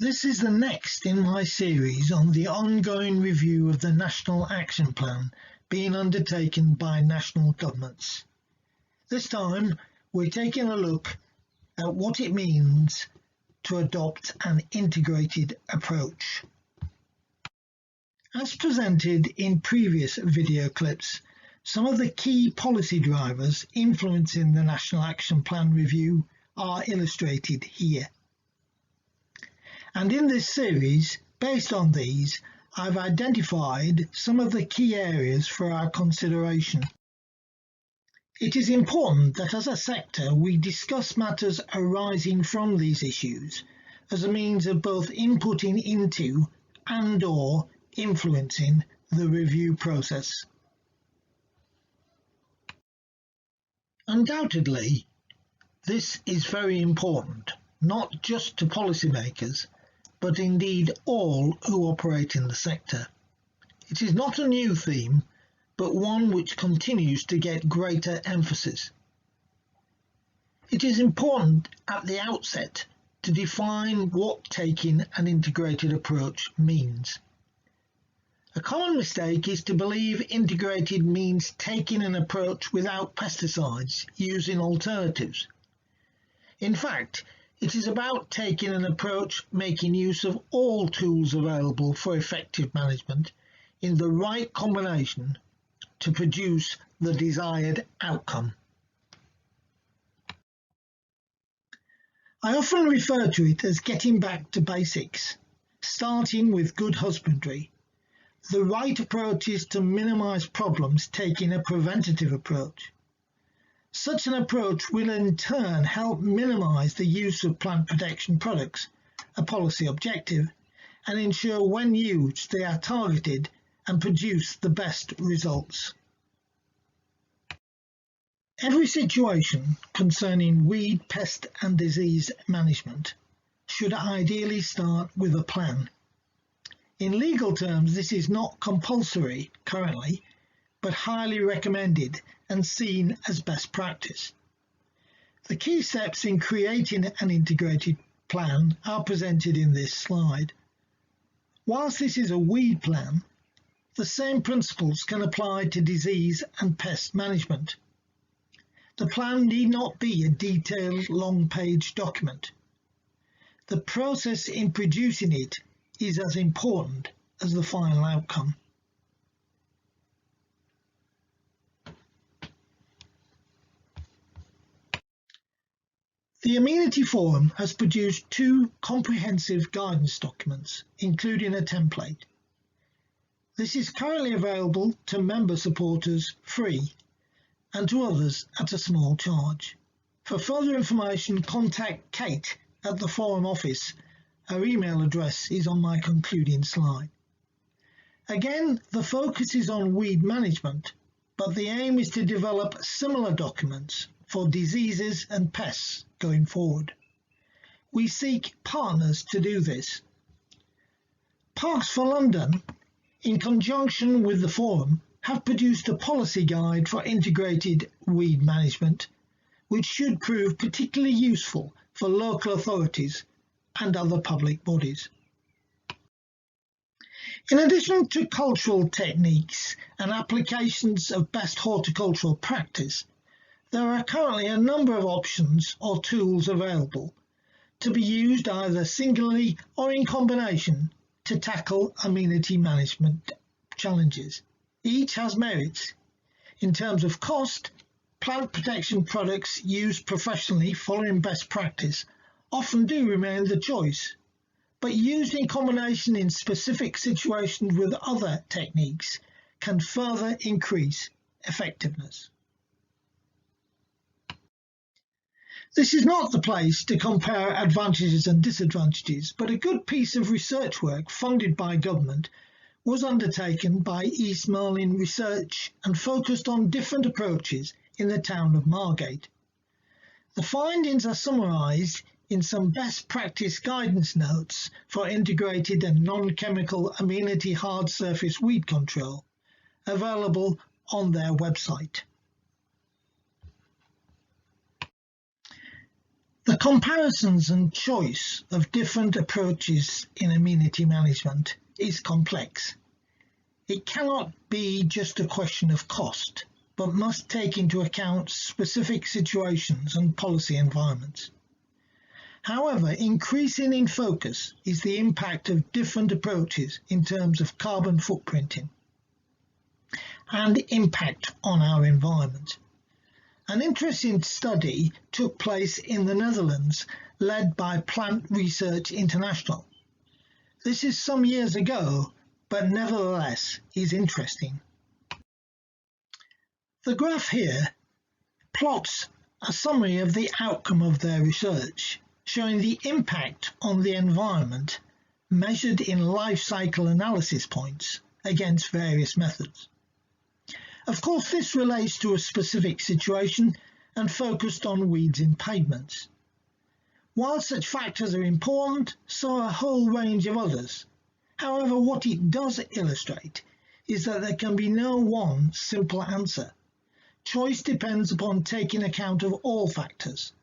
This is the next in my series on the ongoing review of the National Action Plan being undertaken by national governments. This time, we're taking a look at what it means to adopt an integrated approach. As presented in previous video clips, some of the key policy drivers influencing the National Action Plan review are illustrated here. And in this series, based on these, I've identified some of the key areas for our consideration. It is important that as a sector we discuss matters arising from these issues as a means of both inputting into and/or influencing the review process. Undoubtedly, this is very important, not just to policymakers, but indeed all who operate in the sector. It is not a new theme, but one which continues to get greater emphasis. It is important at the outset to define what taking an integrated approach means. A common mistake is to believe integrated means taking an approach without pesticides, using alternatives. In fact, it is about taking an approach making use of all tools available for effective management in the right combination to produce the desired outcome. I often refer to it as getting back to basics, starting with good husbandry. The right approach is to minimise problems taking a preventative approach. Such an approach will in turn help minimise the use of plant protection products, a policy objective, and ensure when used they are targeted and produce the best results. Every situation concerning weed, pest and disease management should ideally start with a plan. In legal terms, this is not compulsory currently, but highly recommended and seen as best practice. The key steps in creating an integrated plan are presented in this slide. Whilst this is a weed plan, the same principles can apply to disease and pest management. The plan need not be a detailed long-page document. The process in producing it is as important as the final outcome. The Amenity Forum has produced 2 comprehensive guidance documents, including a template. This is currently available to member supporters free and to others at a small charge. For further information, contact Kate at the Forum office. Her email address is on my concluding slide. Again, the focus is on weed management, but the aim is to develop similar documents for diseases and pests going forward. We seek partners to do this. Parks for London, in conjunction with the Forum, have produced a policy guide for integrated weed management, which should prove particularly useful for local authorities and other public bodies. In addition to cultural techniques and applications of best horticultural practice, there are currently a number of options or tools available to be used either singularly or in combination to tackle amenity management challenges. Each has merits. In terms of cost, plant protection products used professionally following best practice often do remain the choice, but used in combination in specific situations with other techniques can further increase effectiveness. This is not the place to compare advantages and disadvantages, but a good piece of research work funded by government was undertaken by East Merlin Research and focused on different approaches in the town of Margate. The findings are summarised in some best practice guidance notes for integrated and non-chemical amenity hard surface weed control, available on their website. The comparisons and choice of different approaches in amenity management is complex. It cannot be just a question of cost, but must take into account specific situations and policy environments. However, increasing in focus is the impact of different approaches in terms of carbon footprinting and impact on our environment. An interesting study took place in the Netherlands, led by Plant Research International. This is some years ago, but nevertheless is interesting. The graph here plots a summary of the outcome of their research, showing the impact on the environment measured in life cycle analysis points against various methods. Of course, this relates to a specific situation and focused on weeds in pavements. While such factors are important, so are a whole range of others. However, what it does illustrate is that there can be no one simple answer. Choice depends upon taking account of all factors.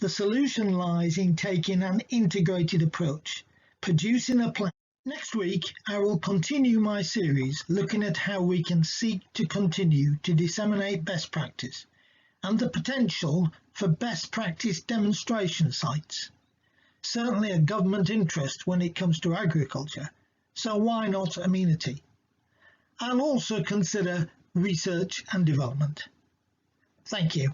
The solution lies in taking an integrated approach, producing a plan. Next week, I will continue my series looking at how we can seek to continue to disseminate best practice and the potential for best practice demonstration sites. Certainly a government interest when it comes to agriculture, so why not amenity? I'll also consider research and development. Thank you.